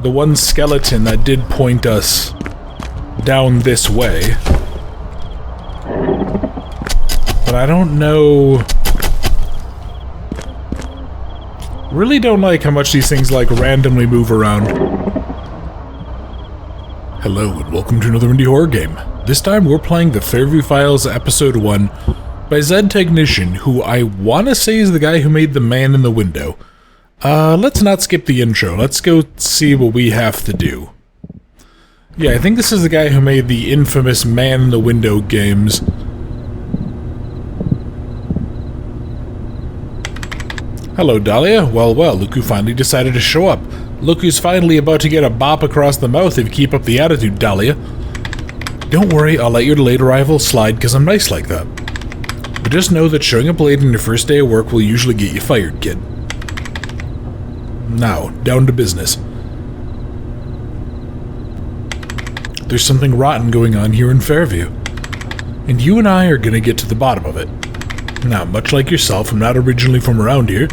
the one skeleton that did point us down this way. But I don't know... Really don't like how much these things, like, randomly move around. Hello, and welcome to another indie horror game. This time we're playing the Fairview Files Episode 1 by Zed Technician, who I want to say is the guy who made The Man in the Window. Let's not skip the intro. Let's go see what we have to do. Yeah, I think this is the guy who made the infamous Man in the Window games. Hello, Dalia. Well, look who finally decided to show up. Look who's finally about to get a bop across the mouth if you keep up the attitude, Dalia. Don't worry, I'll let your delayed arrival slide because I'm nice like that. But just know that showing up late on your first day of work will usually get you fired, kid. Now, down to business. There's something rotten going on here in Fairview. And you and I are gonna get to the bottom of it. Now, much like yourself, I'm not originally from around here,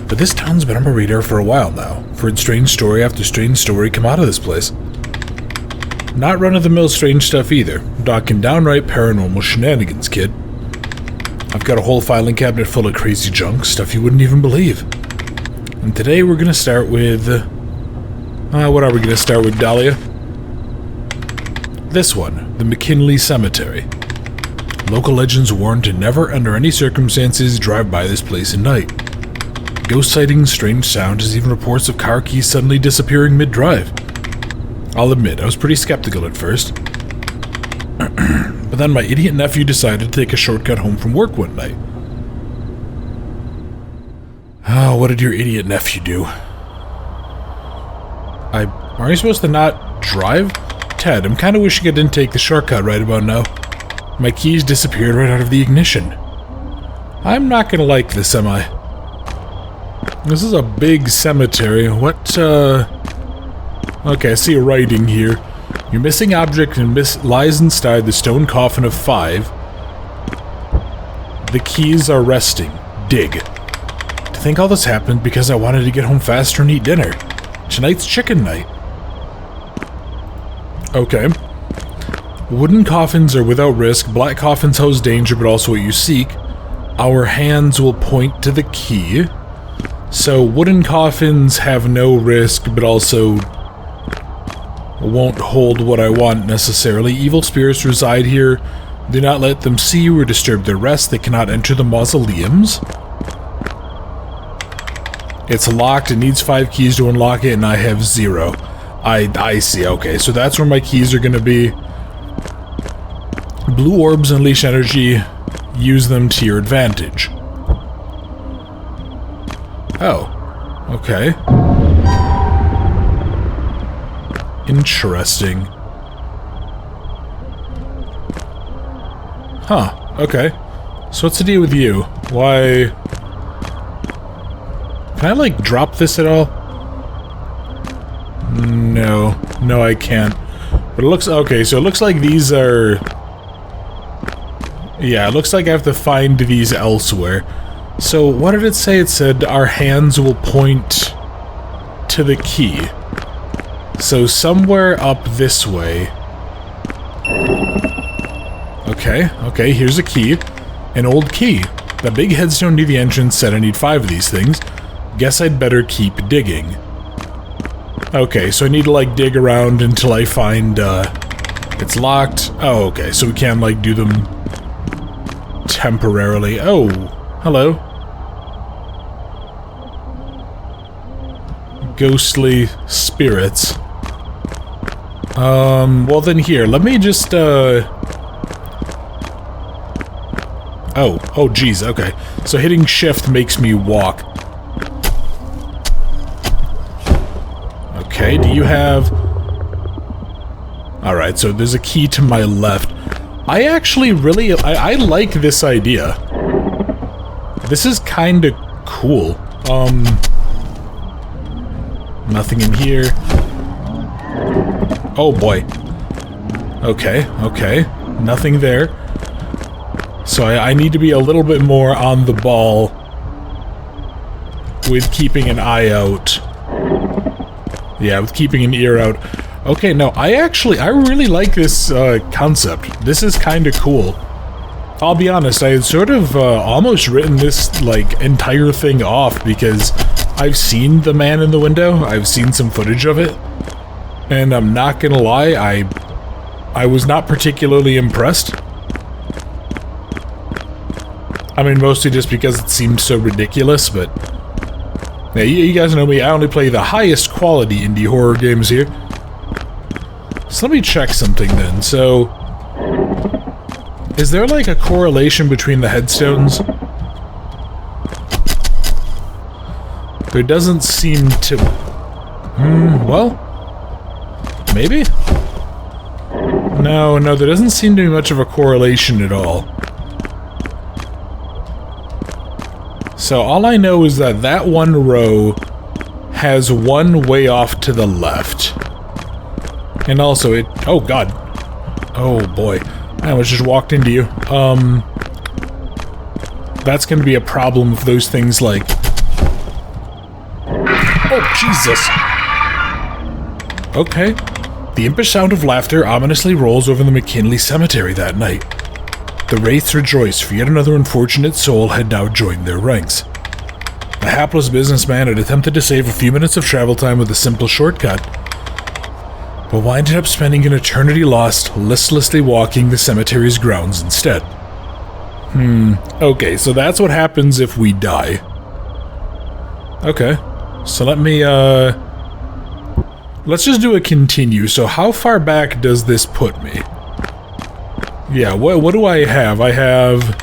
but this town's been on my radar for a while now. I've heard strange story after strange story come out of this place. Not run-of-the-mill strange stuff either. I'm talking downright paranormal shenanigans, kid. I've got a whole filing cabinet full of crazy junk, stuff you wouldn't even believe. And today we're gonna start with... what are we gonna start with, Dalia? This one, the McKinley Cemetery. Local legends warn to never, under any circumstances, drive by this place at night. Ghost sightings, strange sounds, even reports of car keys suddenly disappearing mid-drive. I'll admit, I was pretty skeptical at first. But then my idiot nephew decided to take a shortcut home from work one night. Oh, what did your idiot nephew do? Are you supposed to not drive? Ted, I'm kinda wishing I didn't take the shortcut right about now. My keys disappeared right out of the ignition. I'm not gonna like this, am I? This is a big cemetery. What, Okay, I see a writing here. Your missing object lies inside the stone coffin of 5. The keys are resting. Dig. To think all this happened because I wanted to get home faster and eat dinner. Tonight's chicken night. Okay. Wooden coffins are without risk. Black coffins house danger, but also what you seek. Our hands will point to the key. So wooden coffins have no risk, but also won't hold what I want necessarily. Evil spirits reside here. Do not let them see you or disturb their rest. They cannot enter the mausoleums. It's locked. It needs 5 keys to unlock it, and I have 0. I see. Okay, so that's where my keys are going to be. Blue orbs unleash energy. Use them to your advantage. Oh. Okay. Interesting. Huh. Okay. So what's the deal with you? Why... Can I, like, drop this at all? No. No, I can't. But it looks... Okay, so it looks like these are... Yeah, it looks like I have to find these elsewhere. So, what did it say? It said our hands will point to the key. So, somewhere up this way. Okay, here's a key. An old key. The big headstone near the entrance said I need 5 of these things. Guess I'd better keep digging. Okay, so I need to, like, dig around until I find, it's locked. Oh, okay, so we can't, like, do them temporarily. Oh, hello. Ghostly spirits. Well then here, let me just, Oh, geez, okay. So hitting shift makes me walk. Okay, do you have... Alright, so there's a key to my left. I actually really... I like this idea. This is kinda cool. Nothing in here. Oh boy. Okay. Nothing there. So I need to be a little bit more on the ball with keeping an eye out. Yeah, with keeping an ear out. Okay, no, I really like this concept. This is kind of cool. I'll be honest, I had sort of almost written this, like, entire thing off because I've seen the man in the window. I've seen some footage of it. And I'm not gonna lie, I was not particularly impressed. I mean, mostly just because it seemed so ridiculous, but... Yeah, you guys know me, I only play the highest quality indie horror games here. So let me check something then. So... is there like a correlation between the headstones? There doesn't seem to... well... maybe? No, there doesn't seem to be much of a correlation at all. So all I know is that that one row has one way off to the left. And also it... oh god. Oh boy. I almost just walked into you. That's gonna be a problem if those things like... oh, Jesus! Okay. The impish sound of laughter ominously rolls over the McKinley Cemetery that night. The wraiths rejoice, for yet another unfortunate soul had now joined their ranks. The hapless businessman had attempted to save a few minutes of travel time with a simple shortcut, but winded up spending an eternity lost, listlessly walking the cemetery's grounds instead. Okay, so that's what happens if we die. Okay, so let me, let's just do a continue. So how far back does this put me? Yeah, what do I have? I have...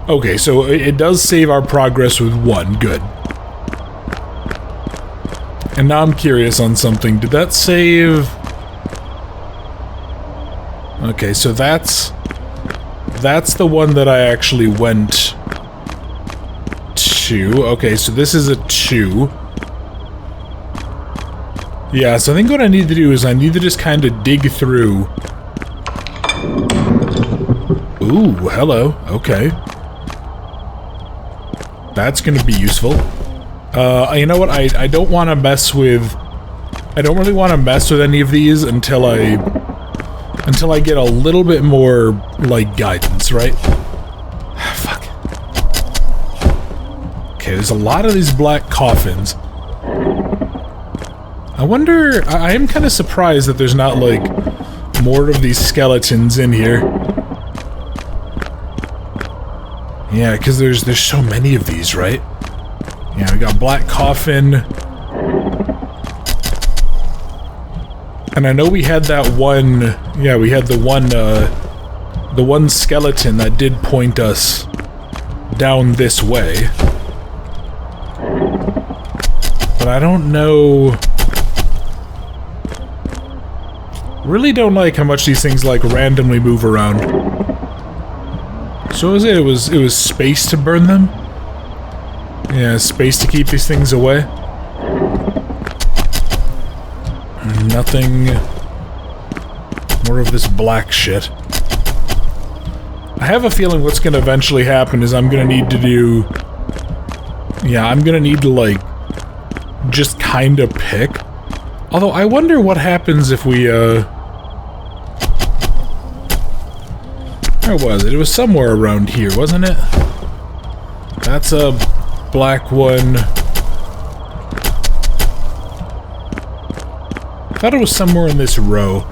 okay, so it does save our progress with 1. Good. And now I'm curious on something. Did that save... okay, so that's the one that I actually went to. Okay, so this is a 2. Yeah, so I think what I need to do is I need to just kind of dig through... ooh, hello. Okay. That's gonna be useful. You know what? I don't want to mess with... I don't really want to mess with any of these until I get a little bit more, like, guidance, right? Fuck. Okay, there's a lot of these black coffins. I wonder... I am kind of surprised that there's not, like, more of these skeletons in here. Yeah, because there's so many of these, right? Yeah, we got black coffin. And I know we had that one... yeah, we had the one skeleton that did point us down this way. But I don't know... really don't like how much these things, like, randomly move around. So it was space to burn them? Yeah, space to keep these things away. Nothing more of this black shit. I have a feeling what's gonna eventually happen is I'm gonna need to do... yeah, I'm gonna need to, like, just kinda pick. Although, I wonder what happens if we, where was it? It was somewhere around here, wasn't it? That's a black one. I thought it was somewhere in this row.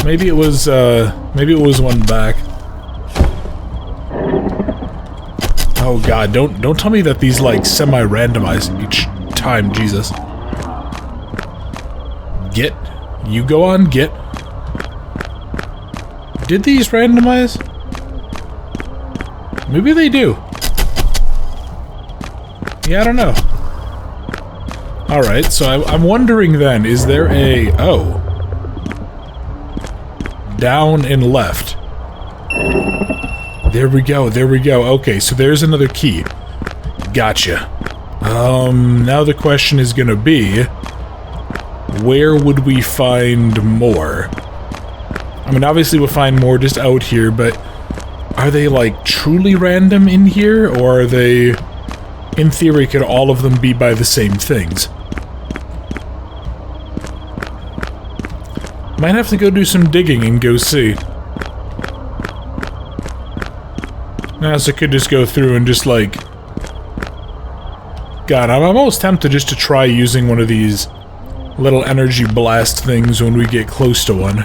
Maybe it was one back. Oh god, don't tell me that these, like, semi-randomize each time, Jesus. Get. You go on, get. Did these randomize? Maybe they do. Yeah, I don't know. Alright, so I'm wondering then, is there a... oh. Down and left. There we go, there we go. Okay, so there's another key. Gotcha. Now the question is gonna be... where would we find more? I mean, obviously we'll find more just out here, but... are they, like, truly random in here, or are they... in theory, could all of them be by the same things? Might have to go do some digging and go see. Now, so I could just go through and just, like... God, I'm almost tempted just to try using one of these little energy blast things when we get close to one.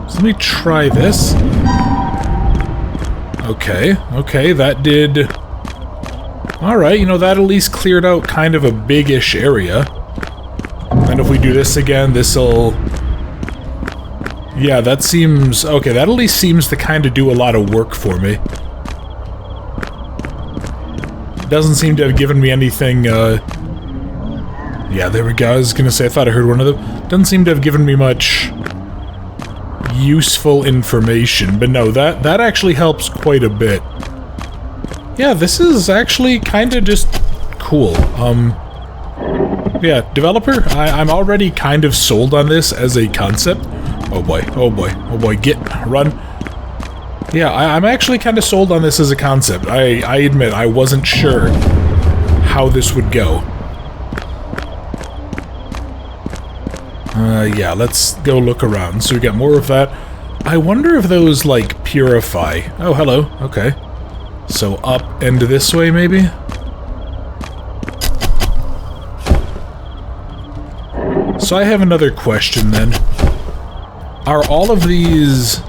So let me try this. Okay, that did... Alright, you know, that at least cleared out kind of a big-ish area. And if we do this again, this'll... Yeah, that seems... Okay, that at least seems to kind of do a lot of work for me. Doesn't seem to have given me anything, Yeah, there we go, I was gonna say, I thought I heard one of them. Doesn't seem to have given me much... useful information, but no, that actually helps quite a bit. Yeah, this is actually kind of just cool. Yeah, developer, I'm already kind of sold on this as a concept. Oh boy, run. Yeah, I'm actually kind of sold on this as a concept. I admit, I wasn't sure how this would go. Yeah, let's go look around. So we got more of that. I wonder if those, like, purify. Oh, hello. Okay. So up and this way, maybe? So I have another question, then. Are all of these...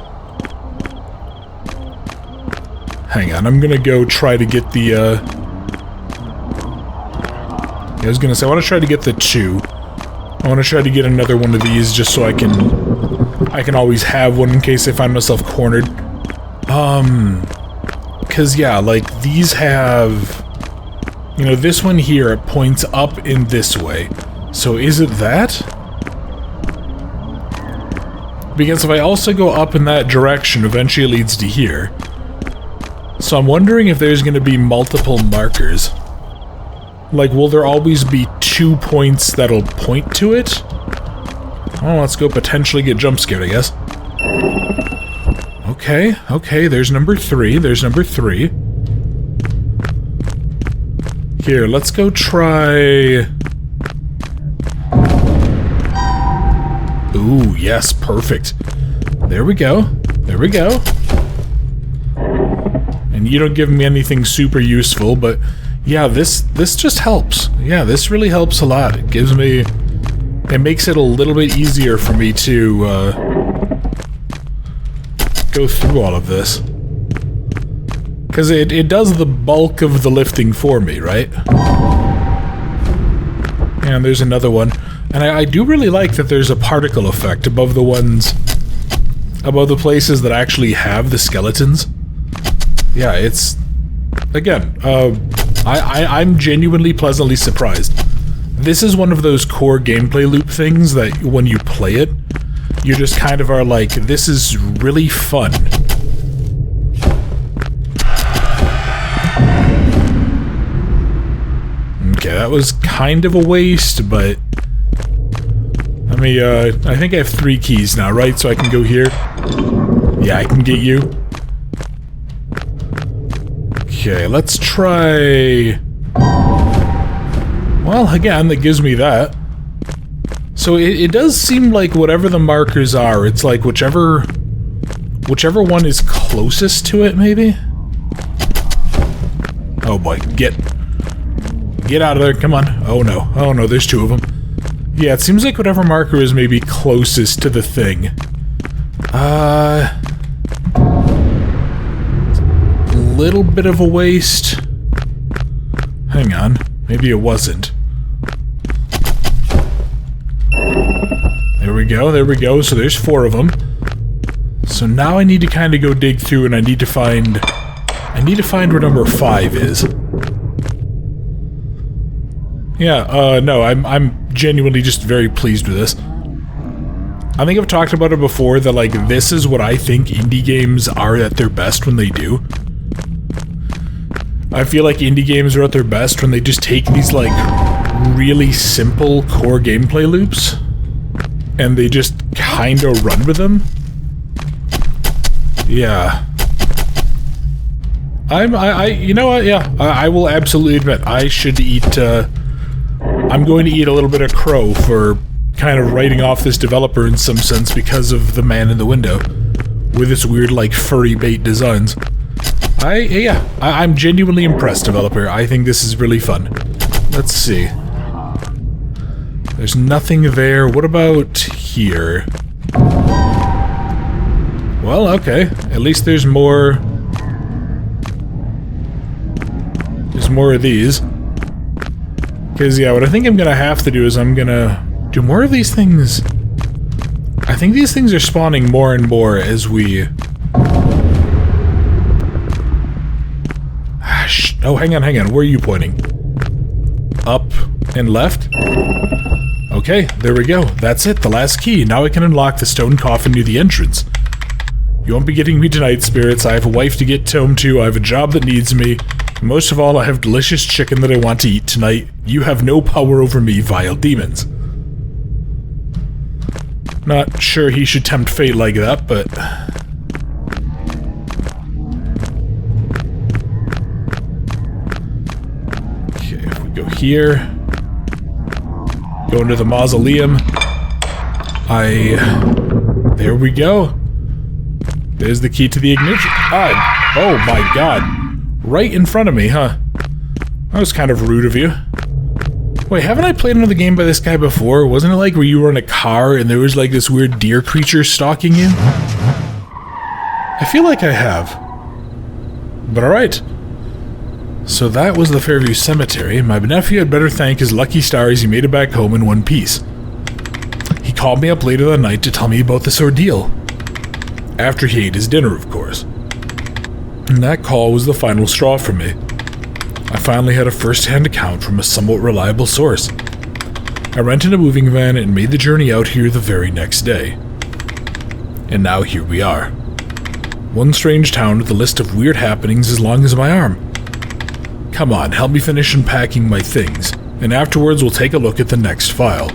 Hang on, I'm gonna go try to get the, I was gonna say, I want to try to get the 2. I want to try to get another one of these just so I can always have one in case I find myself cornered. Cause yeah, like, these have... You know, this one here, it points up in this way. So is it that? Because if I also go up in that direction, eventually it leads to here. So I'm wondering if there's going to be multiple markers. Like, will there always be 2 points that'll point to it? Oh, let's go potentially get jump scared, I guess. Okay, there's number 3, Here, let's go try... Ooh, yes, perfect. There we go. And you don't give me anything super useful, but yeah, this just helps. Yeah, this really helps a lot. It gives me... It makes it a little bit easier for me to go through all of this. Because it does the bulk of the lifting for me, right? And there's another one. And I do really like that there's a particle effect above the ones... above the places that actually have the skeletons. Yeah, it's... Again, I'm genuinely pleasantly surprised. This is one of those core gameplay loop things that when you play it, you just kind of are like, this is really fun. Okay, that was kind of a waste, but... Let me, I think I have 3 keys now, right? So I can go here. Yeah, I can get you. Okay, let's try... Well, again, that gives me that. So it does seem like whatever the markers are, it's like whichever one is closest to it, maybe? Oh boy, get out of there, come on. Oh no, there's 2 of them. Yeah, it seems like whatever marker is maybe closest to the thing. Little bit of a waste. Hang on, maybe it wasn't. There we go, so there's 4 of them. So now I need to kind of go dig through and I need to find where number 5 is. Yeah, no, I'm genuinely just very pleased with this. I think I've talked about it before, that, like, this is what I think indie games are at their best when they do. I feel like indie games are at their best when they just take these, like, really simple core gameplay loops, and they just kinda run with them. Yeah. You know what, yeah, I will absolutely admit, I should eat, I'm going to eat a little bit of crow for kind of writing off this developer in some sense because of the man in the window with its weird, like, furry bait designs. I'm genuinely impressed, developer. I think this is really fun. Let's see. There's nothing there. What about here? Well, okay. At least there's more... There's more of these. Because, yeah, what I think I'm gonna have to do is I'm gonna do more of these things. I think these things are spawning more and more as we... Oh, hang on. Where are you pointing? Up and left? Okay, there we go. That's it, the last key. Now I can unlock the stone coffin near the entrance. You won't be getting me tonight, spirits. I have a wife to get home to. I have a job that needs me. Most of all, I have delicious chicken that I want to eat tonight. You have no power over me, vile demons. Not sure he should tempt fate like that, but... Okay, if we go here... Go into the mausoleum. There we go. There's the key to the ignition. Oh my god. Right in front of me, huh? That was kind of rude of you. Wait, haven't I played another game by this guy before? Wasn't it like where you were in a car and there was like this weird deer creature stalking you? I feel like I have. But alright. So that was the Fairview Cemetery. My nephew had better thank his lucky stars he made it back home in one piece. He called me up later that night to tell me about this ordeal. After he ate his dinner, of course. And that call was the final straw for me. I finally had a first-hand account from a somewhat reliable source. I rented a moving van and made the journey out here the very next day. And now here we are. One strange town with a list of weird happenings as long as my arm. Come on, help me finish unpacking my things, and afterwards we'll take a look at the next file.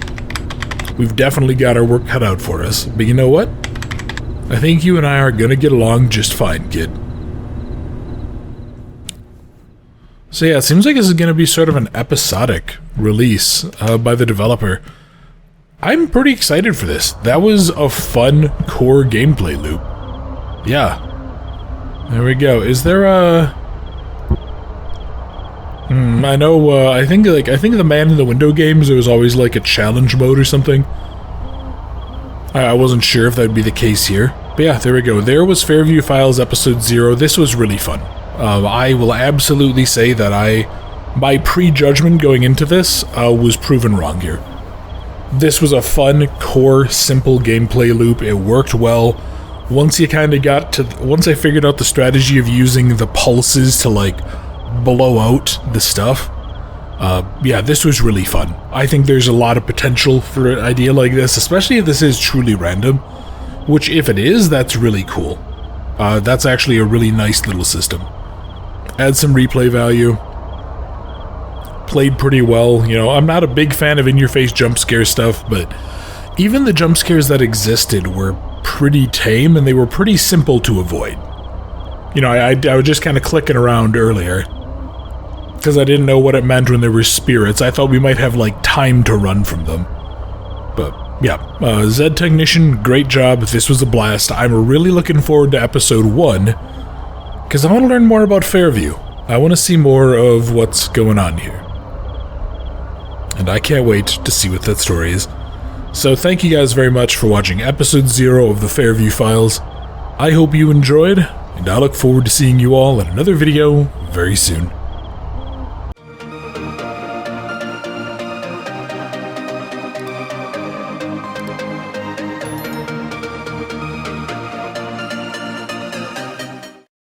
We've definitely got our work cut out for us, but you know what? I think you and I are gonna get along just fine, kid. So yeah, it seems like this is gonna be sort of an episodic release by the developer. I'm pretty excited for this. That was a fun core gameplay loop. Yeah. There we go. Is there a... I know, I think the man in the window games, there was always like a challenge mode or something. I wasn't sure if that would be the case here. But yeah, there we go. There was Fairview Files Episode 0. This was really fun. I will absolutely say that my prejudgment going into this was proven wrong here. This was a fun, core, simple gameplay loop. It worked well. Once I figured out the strategy of using the pulses to like blow out the stuff, yeah, this was really fun. I think there's a lot of potential for an idea like this, especially if this is truly random, which if it is, that's really cool. That's actually a really nice little system. Add some replay value. Played pretty well. You know, I'm not a big fan of in-your-face jump scare stuff, but even the jump scares that existed were pretty tame and they were pretty simple to avoid. You know, I was just kind of clicking around earlier because I didn't know what it meant when there were spirits. I thought we might have, like, time to run from them. But, yeah. Zed Technician, great job. This was a blast. I'm really looking forward to Episode 1 because I want to learn more about Fairview. I want to see more of what's going on here. And I can't wait to see what that story is. So thank you guys very much for watching Episode 0 of the Fairview Files. I hope you enjoyed, and I look forward to seeing you all in another video very soon.